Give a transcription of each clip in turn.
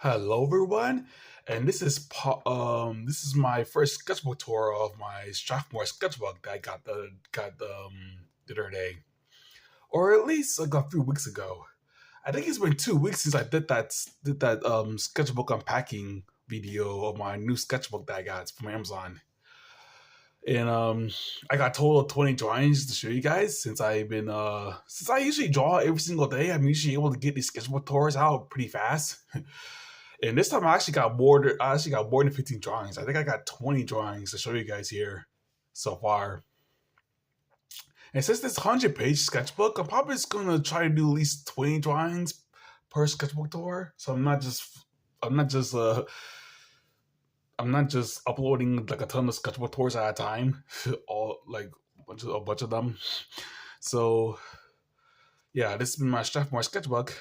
Hello, everyone, and this is my first sketchbook tour of my Strathmore sketchbook that I got the other day, or at least like a few weeks ago. I think it's been 2 weeks since I did that sketchbook unpacking video of my new sketchbook that I got from Amazon, and I got a total of 20 drawings to show you guys. Since I usually draw every single day, I'm usually able to get these sketchbook tours out pretty fast. And this time I actually got more than 15 drawings. I think I got 20 drawings to show you guys here so far. And since this 100-page sketchbook, I'm probably just gonna try to do at least 20 drawings per sketchbook tour. So I'm not just I'm not just uploading like a ton of sketchbook tours at a time, all like a bunch of them. So yeah, this has been my Strathmore sketchbook,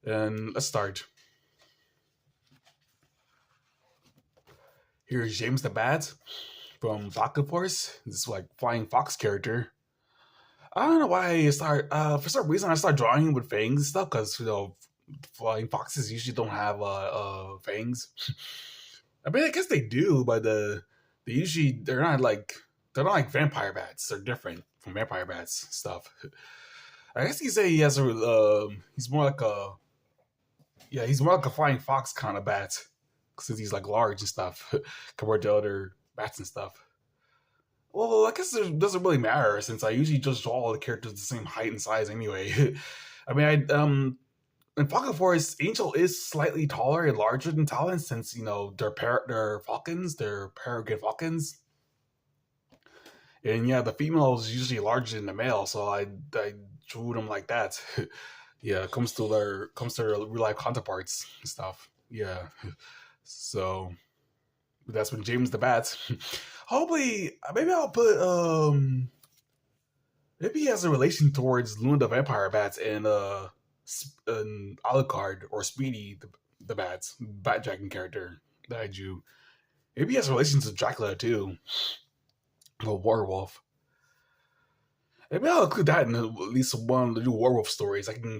and let's start. Here's James the Bat from Pocket Force. This like flying fox character. I don't know why I start. For some reason, I start drawing with fangs and stuff because flying foxes usually don't have fangs. I mean, I guess they do, but they're not like vampire bats. They're different from vampire bats stuff. I guess you say he has a he's more like a he's more like a flying fox kind of bat since he's like large and stuff compared to other bats and stuff. Well, I guess it doesn't really matter since I usually just draw all the characters the same height and size anyway. I mean, I in Pocket Forest, Angel is slightly taller and larger than Talon since they're falcons, they're peregrine falcons, and yeah, the female is usually larger than the male, so I drew them like that. Yeah, comes to their real life counterparts and stuff. Yeah, so that's when James the Bat. Hopefully, maybe I'll put maybe he has a relation towards Luna the Vampire Bats and Alucard or Speedy the Bats Bat Dragon character that I drew. Maybe he has a relation to Dracula too, the werewolf. Maybe I'll include that in at least one of the new werewolf stories. I can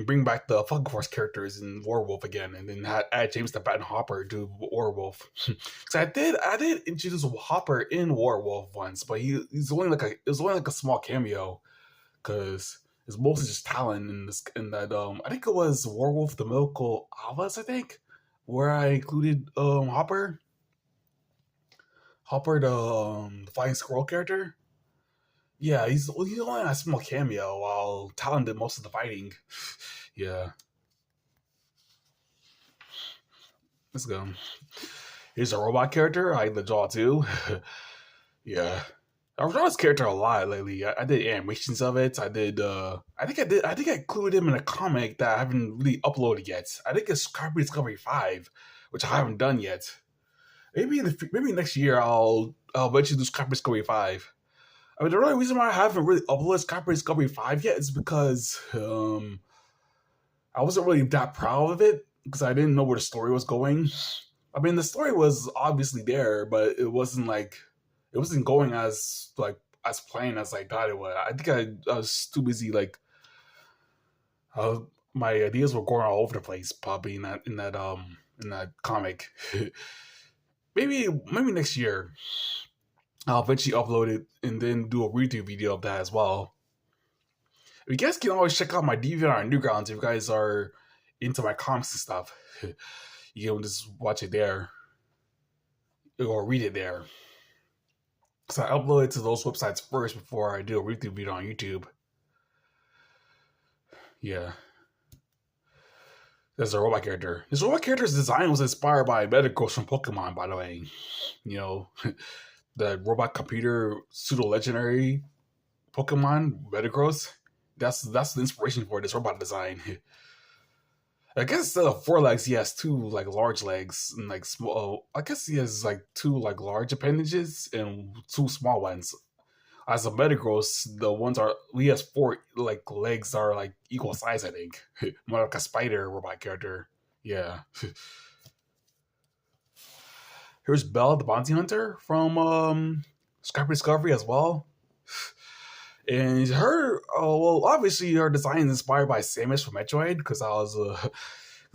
bring back the Fog Force characters in Werewolf again, and then add James the Bat and Hopper to Werewolf. Because I did introduce Hopper in Werewolf once, but he's only like it was only like a small cameo because it's mostly just Talon in that I think it was Werewolf the Mythical Alphas, I think, where I included Hopper the Flying Squirrel character. Yeah, he's only a small cameo while Talon did most of the fighting. Yeah, let's go. Here's a robot character. I like the draw too. Yeah, I've drawn this character a lot lately. I did animations of it. I think I included him in a comic that I haven't really uploaded yet. I think it's Copy Discovery 5, which I haven't done yet. Maybe next year I'll eventually do Copy Discovery 5. I mean, the only reason why I haven't really uploaded Copy Discovery 5 yet is because I wasn't really that proud of it because I didn't know where the story was going. I mean, the story was obviously there, but it wasn't going as planned as I thought it would. I think I was too busy my ideas were going all over the place probably in that comic. Maybe next year I'll eventually upload it and then do a redo video of that as well. You guys can always check out my DeviantArt Newgrounds if you guys are into my comics and stuff. You can just watch it there or read it there. So I upload it to those websites first before I do a redo video on YouTube. Yeah. There's a robot character. This robot character's design was inspired by Metagross from Pokemon, by the way. You know, the robot computer pseudo legendary Pokemon Metagross. That's the inspiration for this robot design. I guess instead of 4 legs, he has two like large legs and like small. I guess he has like two like large appendages and two small ones. As a Metagross, the ones are he has four like legs that are like equal size. I think more like a spider robot character. Yeah. Here's Belle, the bounty hunter from Scrapper Discovery as well. And obviously her design is inspired by Samus from Metroid because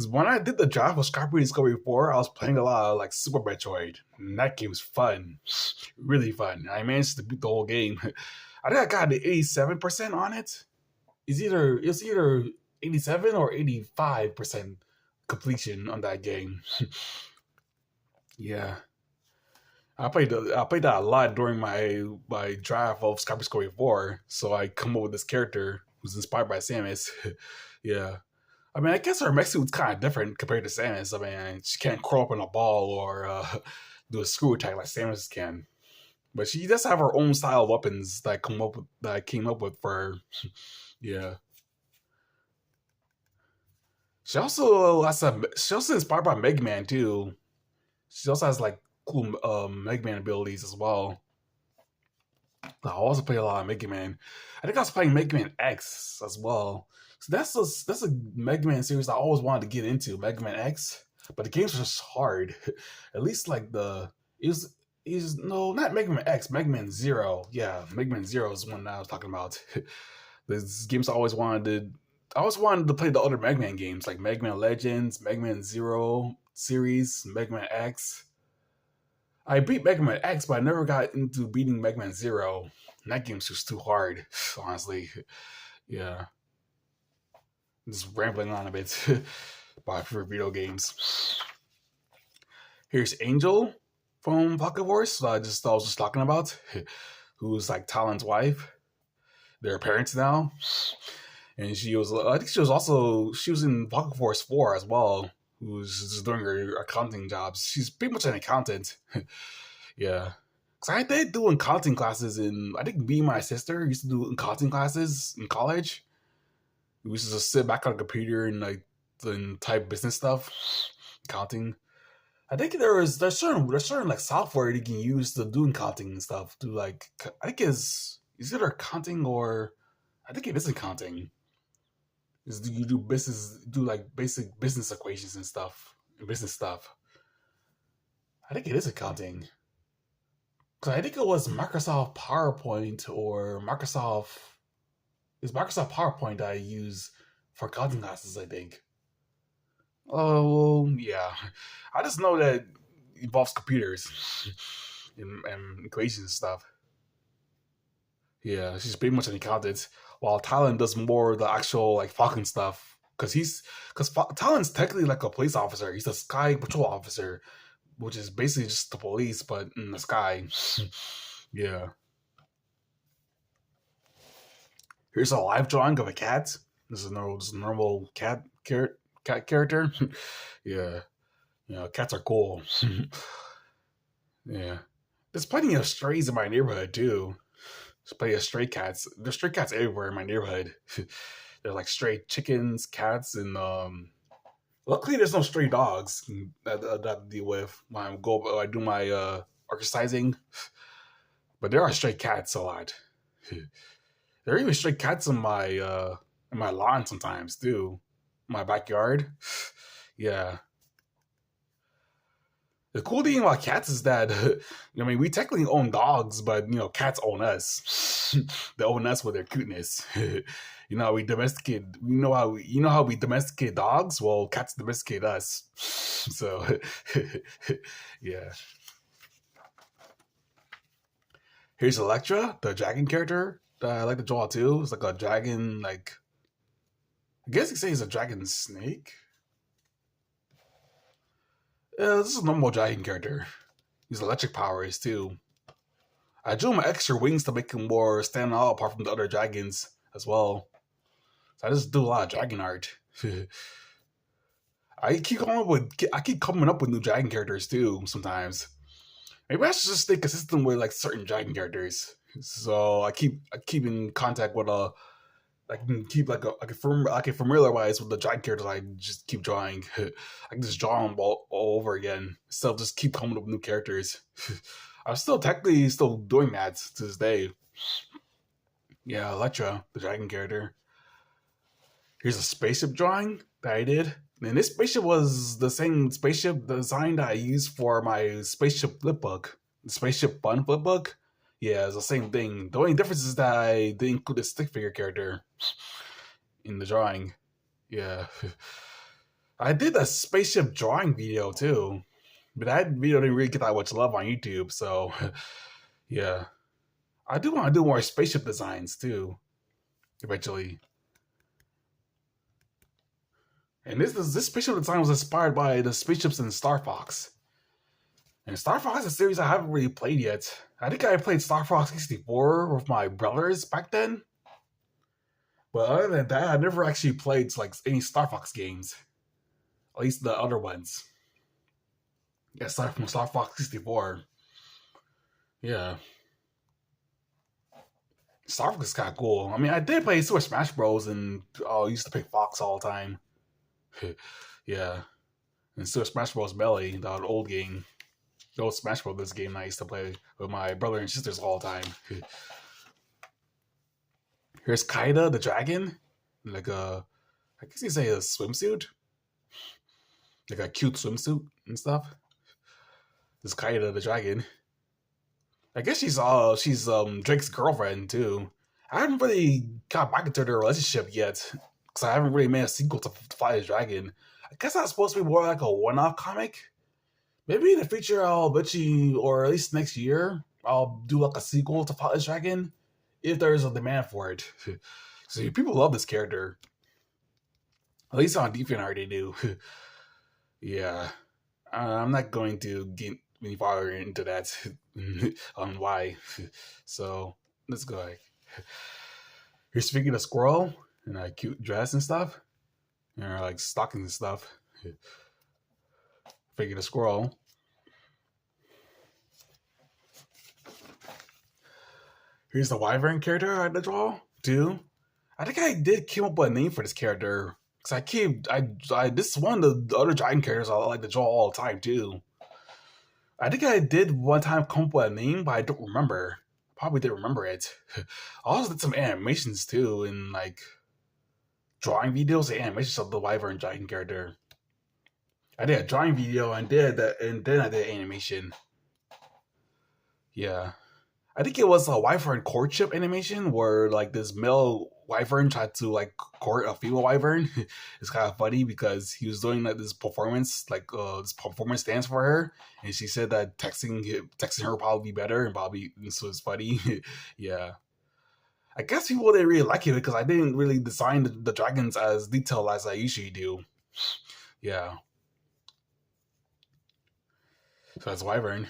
When I did the job for Scorpion Discovery 4, I was playing a lot of like Super Metroid. And that game was fun. Really fun. I managed to beat the whole game. I think I got the 87% on it. It's either 87 or 85% completion on that game. Yeah. I played that a lot during my draft of Scorpion Discovery 4, so I come up with this character who's inspired by Samus. Yeah. I mean, I guess her mech suit's kind of different compared to Samus. I mean, she can't crawl up in a ball or do a screw attack like Samus can. But she does have her own style of weapons that I came up with for her. Yeah. She also inspired by Mega Man too. She also has like cool Mega Man abilities as well. I also play a lot of Mega Man. I think I was playing Mega Man X as well. So that's a Mega Man series I always wanted to get into, Mega Man X. But the games are just hard. At least like the it was is no not Mega Man X, Mega Man Zero. Yeah, Mega Man Zero is one that I was talking about. These games I always wanted to play the other Mega Man games like Mega Man Legends, Mega Man Zero series, Mega Man X. I beat Mega Man X, but I never got into beating Mega Man Zero. And that game's just too hard, honestly. Yeah, just rambling on a bit about my favorite video games. Here's Angel from Pocket Wars. I was just talking about, who's like Talon's wife. They're parents now, and she was. I think she was in Pocket Force 4 as well. Who's just doing her accounting jobs. She's pretty much an accountant. Yeah. Cause I did do accounting classes I think me and my sister used to do accounting classes in college. We used to just sit back on a computer and like and type business stuff, accounting. I think there's certain like software you can use to do accounting and stuff. Do like I think is either accounting or I think it is accounting. Is you do like basic business equations and business stuff. I think it is accounting. Cause I think it was Microsoft PowerPoint or Microsoft PowerPoint that I use for coding classes, I think. Oh, well, yeah. I just know that it involves computers and equations and stuff. Yeah, she's pretty much an accountant, while Talon does more of the actual like Falcon stuff. Talon's technically like a police officer. He's a sky patrol officer, which is basically just the police, but in the sky. Yeah. Here's a live drawing of a cat. This is a normal cat character. Yeah. Cats are cool. Yeah. There's plenty of strays in my neighborhood too. There's plenty of stray cats. There's stray cats everywhere in my neighborhood. There's like stray chickens, cats, and luckily there's no stray dogs that I deal with when I do my exercising. But there are stray cats a lot. There are even stray cats in my lawn sometimes too. My backyard. Yeah. The cool thing about cats is that I mean we technically own dogs, but cats own us. They own us with their cuteness. We domesticate. You know how we domesticate dogs. Well, cats domesticate us. So, yeah. Here's Electra, the dragon character that I like to draw too. It's like a dragon, like I guess you could say it's a dragon snake. Yeah, this is a normal dragon character. He's electric powers too. I drew him extra wings to make him more stand out apart from the other dragons as well. So I just do a lot of dragon art. I keep coming up with new dragon characters too sometimes. Maybe I should just stay consistent with like certain dragon characters. So I keep in contact with I can keep I can familiarize with the dragon characters I just keep drawing. I can just draw them all over again instead of just keep coming up with new characters. I'm still technically still doing that to this day. Yeah, Electra, the dragon character. Here's a spaceship drawing that I did. And this spaceship was the same spaceship design that I used for my spaceship flip book. The spaceship fun flip book. Yeah, it's the same thing. The only difference is that I didn't include a stick figure character in the drawing. Yeah. I did a spaceship drawing video too, but that video didn't really get that much love on YouTube. So yeah, I do want to do more spaceship designs too eventually. And this spaceship design was inspired by the spaceships in Star Fox. And Star Fox is a series I haven't really played yet. I think I played Star Fox 64 with my brothers back then. But other than that, I never actually played like any Star Fox games. At least the other ones. Yeah, aside from Star Fox 64. Yeah. Star Fox is kind of cool. I mean, I did play Super Smash Bros. And I used to pick Fox all the time. Yeah. And Super Smash Bros. Melee, the old game. The old Smash Bros. Game I used to play with my brother and sisters all the time. Here's Kaida the dragon. Like I guess you say a swimsuit. Like a cute swimsuit and stuff. This Kaida the dragon. I guess she's Drake's girlfriend too. I haven't really got back into their relationship yet because I haven't really made a sequel to Fly the Dragon. I guess that's supposed to be more like a one-off comic. Maybe in the future I'll bet you, or at least next year, I'll do like a sequel to Fly the Dragon if there's a demand for it. So people love this character. At least on DeviantArt they do. Yeah, I'm not going to get any farther into that on why. So let's go. Here's speaking of squirrel in a cute dress and stuff, and like stockings and stuff. Figure the squirrel. Here's the wyvern character I had to draw too. I think I did come up with a name for this character. Cause this is one of the other giant characters I like to draw all the time too. I think I did one time come up with a name, but I don't remember. Probably didn't remember it. I also did some animations too, in like drawing videos and animations of the wyvern giant character. I did a drawing video and did that, and then I did animation. Yeah. I think it was a wyvern courtship animation where like this male wyvern tried to like court a female wyvern. It's kind of funny because he was doing like this performance dance for her, and she said that texting her would probably be better, and probably this was funny. Yeah, I guess people didn't really like it because I didn't really design the dragons as detailed as I usually do. Yeah, so that's wyvern.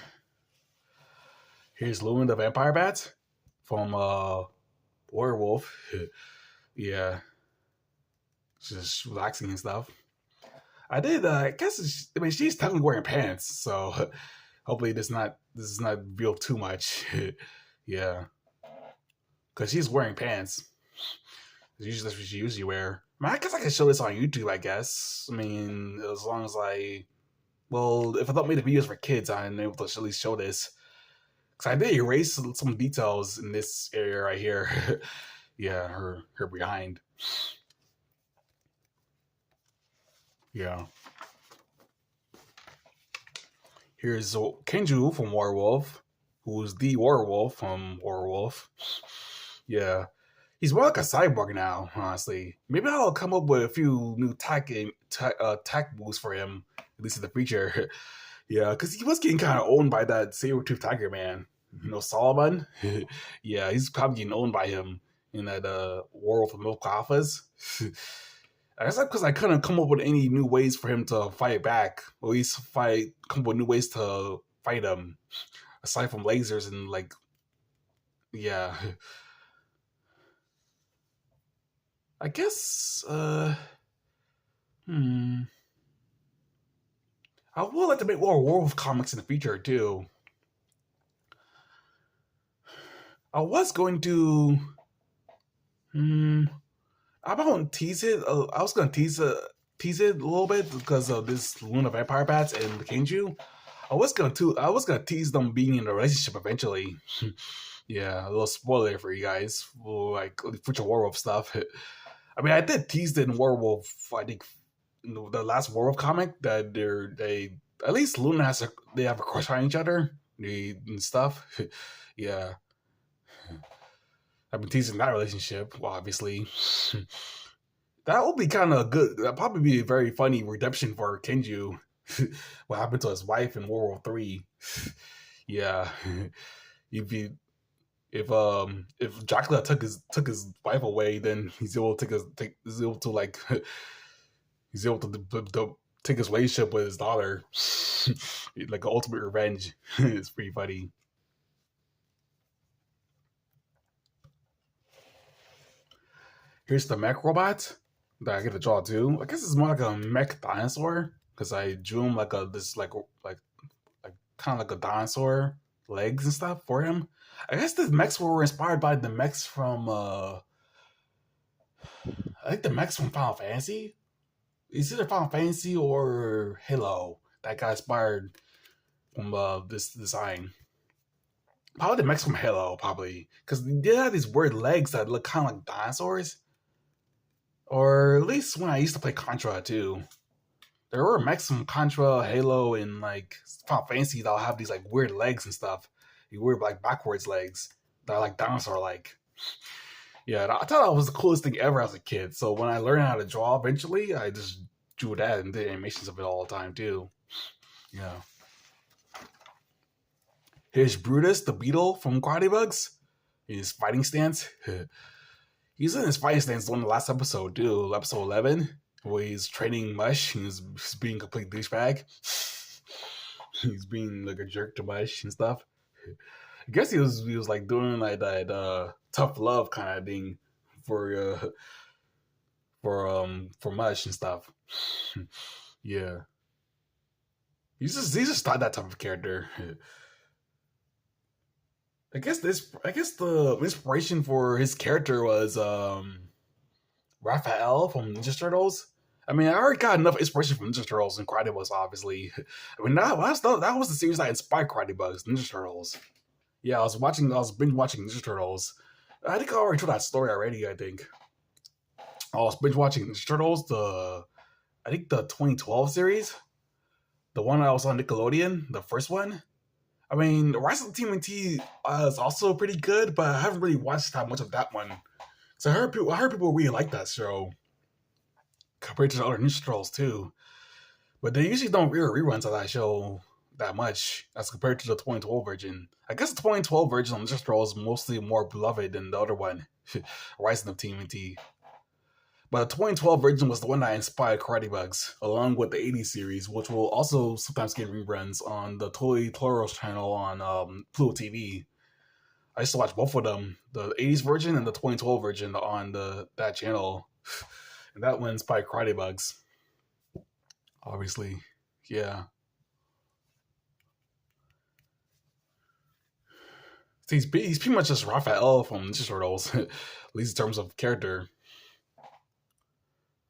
Here's Luna the vampire bat from Werewolf. Yeah, just relaxing and stuff. I did. I guess. I mean, she's technically wearing pants, so hopefully this is not revealed too much. Yeah, because she's wearing pants. Usually that's what she usually wear. I mean, I guess I can show this on YouTube. I guess. I mean, as long as if I don't make the videos for kids, I'm able to at least show this. Cause I did erase some details in this area right here. Yeah, her behind. Yeah. Here's Kenju from Werewolf, who's the werewolf from Werewolf. Yeah. He's more like a cyborg now, honestly. Maybe I'll come up with a few new tech moves for him, at least in the future. Yeah, because he was getting kind of owned by that saber-tooth tiger man. You know, Solomon? Yeah, he's probably getting owned by him in that War of Milk Alphas. I guess because I couldn't come up with any new ways for him to fight back. Or at least come up with new ways to fight him. Aside from lasers and like, yeah. I guess, I would like to make more werewolf comics in the future too. I was going to. I won't tease it. I was gonna tease it a little bit because of this Luna Vampire Bats and the Kenju. I was gonna tease them being in a relationship eventually. Yeah, a little spoiler for you guys, like future werewolf stuff. I mean, I did tease it in Werewolf. I think the last Werewolf comic that they at least Luna they have a crush on each other and stuff. Yeah, I've been teasing that relationship. Well, obviously, That would be kind of good. That'd probably be a very funny redemption for Kenju. What happened to his wife in World War III? Yeah, he'd be if Dracula took his wife away, then he's able to like he's able to take his relationship with his daughter, like ultimate revenge. It's pretty funny. Here's the mech robot that I get to draw too. I guess it's more like a mech dinosaur because I drew him like a this like kind of like a dinosaur legs and stuff for him. I guess the mechs were inspired by the mechs from I think the mechs from Final Fantasy. It's either Final Fantasy or Halo that got inspired from this design. Probably the mechs from Halo, probably because they had these weird legs that look kind of like dinosaurs. Or at least when I used to play Contra too, there were mechs from Contra, Halo, and like Final Fantasy that'll have these like weird legs and stuff. You weird like backwards legs that are like dinosaur like. Yeah, I thought that was the coolest thing ever as a kid. So when I learned how to draw eventually, I just drew that and did animations of it all the time too. Yeah. Here's Brutus, the beetle from Karate Bugs. His fighting stance. He's in his fighting stance on the last episode too, episode 11, where he's training Mush. He's being a complete douchebag. He's being like a jerk to Mush and stuff. I guess he was like doing like that tough love kind of thing for for Mush and stuff. Yeah, he's just not that type of character. I guess the inspiration for his character was Raphael from Ninja Turtles. I mean, I already got enough inspiration from Ninja Turtles and Karate Bugs, obviously. I mean, that was the series that inspired Karate Bugs, Ninja Turtles. Yeah, I was binge watching Ninja Turtles. I think I already told that story already. I think I was binge watching Ninja Turtles, I think the 2012 series, the one that was on Nickelodeon, the first one. I mean, the Rise of the TMNT is also pretty good, but I haven't really watched that much of that one. So I heard people really like that show compared to the other Ninja Turtles too. But they usually don't rear reruns of that show that much as compared to the 2012 version. I guess the 2012 version of Ninja Turtles is mostly more beloved than the other one, Rising of TMNT. But the 2012 version was the one that inspired Karate Bugs, along with the 80s series, which will also sometimes get reruns on the Toy Toro's channel on Pluto TV. I used to watch both of them, the 80s version and the 2012 version on that channel. And that one inspired Karate Bugs, obviously. Yeah. He's pretty much just Raphael from Ninja Turtles, at least in terms of character.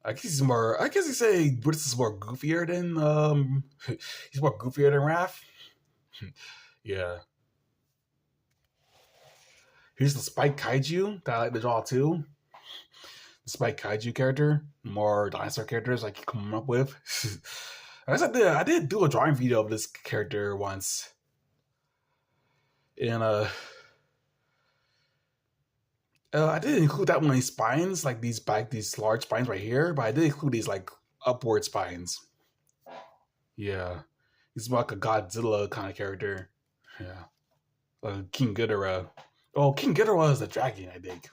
I guess he's more. I guess you say Brutus is more goofier than he's more goofier than Raph. Yeah. Here's the Spike Kaiju that I like to draw too. The Spike Kaiju character, more dinosaur characters I keep coming up with. I guess I did do a drawing video of this character once, and I did include that one in spines, like these large spines right here, but I did include these like upward spines. Yeah, he's like a Godzilla kind of character. Yeah, King Ghidorah. Oh, King Ghidorah is a dragon, I think.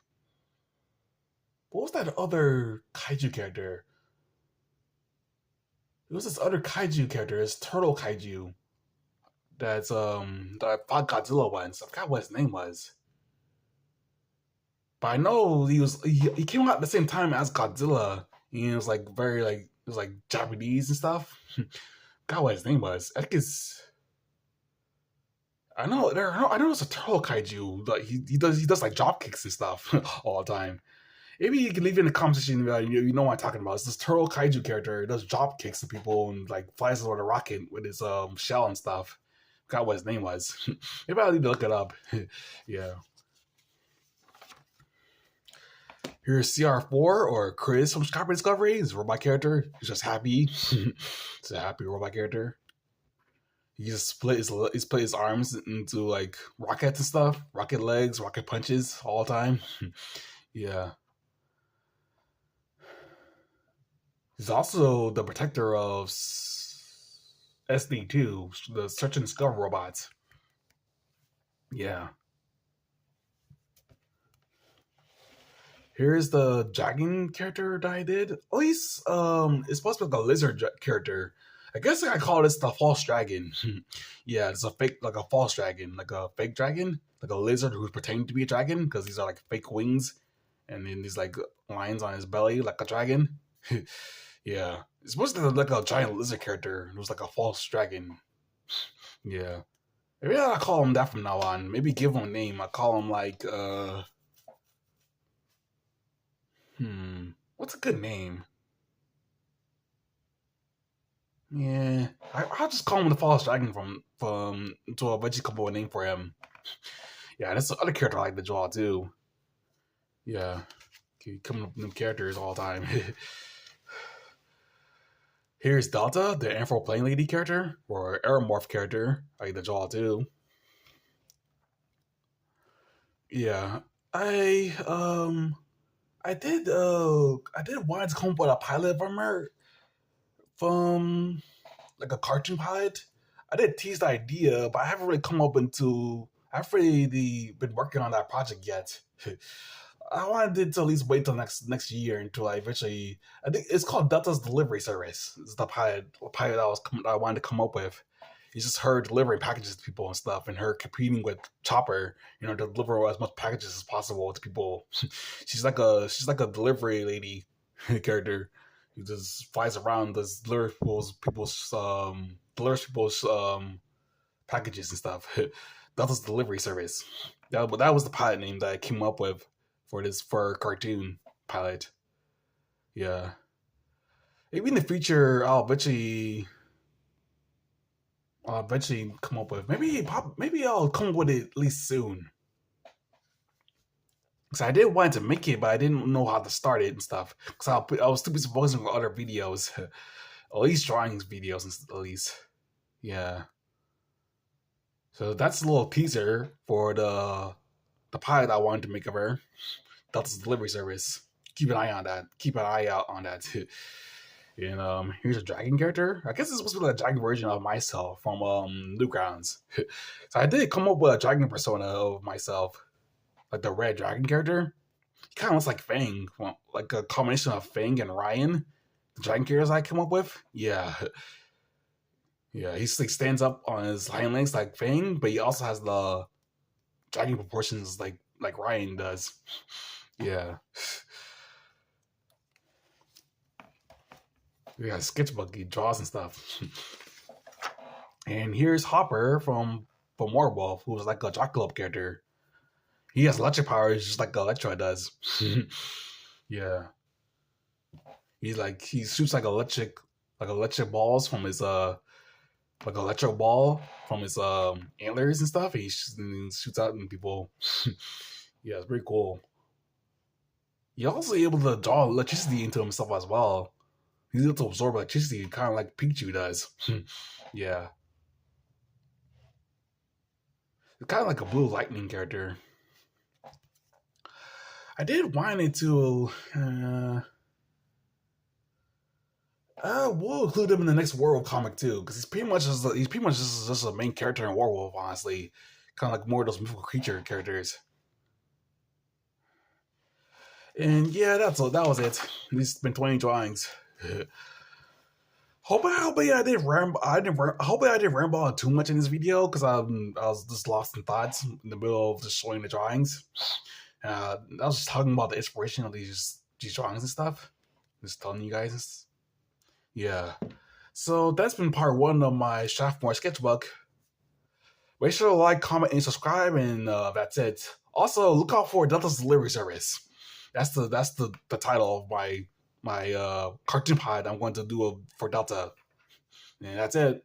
What was that other kaiju character? It was this other kaiju character, this turtle kaiju that I fought Godzilla once. I forgot what his name was. But I know he came out at the same time as Godzilla. And it was like very like it was like Japanese and stuff. God, what his name was? I think it's I know it's a turtle kaiju. Like he does like drop kicks and stuff all the time. Maybe you can leave it in the comment section. You know what I'm talking about. It's this turtle kaiju character. He does drop kicks to people and like flies over the rocket with his shell and stuff. Forgot what his name was. Maybe I'll need to look it up. Yeah. Here's CR4 or Chris from Scarper Discovery. He's a robot character. He's just happy. He's a happy robot character. He just split his arms into like rockets and stuff, rocket legs, rocket punches all the time. Yeah. He's also the protector of SD2, the search and discover robots. Yeah. Here's the dragon character that I did. At least it's supposed to be like a lizard character. I guess I call this the false dragon. Yeah, it's a fake, like a false dragon, like a fake dragon, like a lizard who's pretending to be a dragon because these are like fake wings, and then these like lines on his belly like a dragon. Yeah, it's supposed to be like a giant lizard character who's like a false dragon. Yeah, maybe I'll call him that from now on. Maybe give him a name. I call him like what's a good name? Yeah, I'll just call him the False Dragon from to eventually come up with a name for him. Yeah, that's the other character I like to draw too. Yeah, keep coming up with new characters all the time. Here's Delta, the Anthro Plane Lady character, or Aeromorph character I like to draw too. Yeah, I um I did want to come up with a pilot from her from like a cartoon pilot. I did tease the idea, but I haven't really come up into. I haven't really been working on that project yet. I wanted to at least wait till next year until I eventually. I think it's called Delta's Delivery Service. It's the pilot I wanted to come up with. It's just her delivering packages to people and stuff, and her competing with Chopper, to deliver as much packages as possible to people. she's like a delivery lady character who just flies around, does delivers people's packages and stuff. That was delivery service. That was the pilot name that I came up with for a cartoon pilot. Yeah, maybe in the future I'll eventually come up with maybe I'll come up with it at least soon. Because I did want to make it, but I didn't know how to start it and stuff. Because I was too busy focusing on other videos, at least drawings videos, at least. Yeah. So that's a little teaser for the pilot I wanted to make of her. That's the delivery service. Keep an eye on that. Keep an eye out on that. And here's a dragon character. I guess it's supposed to be like a dragon version of myself from Newgrounds. So I did come up with a dragon persona of myself, like the red dragon character. He kind of looks like Fang, like a combination of Fang and Ryan. The dragon characters I came up with. Yeah, yeah. He's like stands up on his hind legs like Fang, but he also has the dragon proportions like Ryan does. Yeah. Yeah, Sketchbook, he draws and stuff. And here's Hopper from Werewolf, who's like a Dracula character. He has electric powers just like Electro does. Yeah. He shoots like electric balls from his like electro ball from his antlers and stuff. And shoots out in people. Yeah, it's pretty cool. He's also able to draw electricity into himself as well. He's able to absorb electricity, kind of like Pikachu does. Yeah, it's kind of like a blue lightning character. I did want it to. We'll include him in the next Werewolf comic too, because he's pretty much just a main character in Werewolf. Honestly, kind of like more of those mythical creature characters. And yeah, that was it. These been 20 drawings. Hopefully I didn't ramble. Hopefully I didn't ramble on too much in this video because I was just lost in thoughts in the middle of just showing the drawings. I was just talking about the inspiration of these drawings and stuff. Just telling you guys. Yeah. So that's been part one of my Strathmore sketchbook. Make sure to like, comment, and subscribe, and that's it. Also, look out for Delta's Delivery Service. That's the title of my cartoon pod I'm going to do for Delta. And that's it.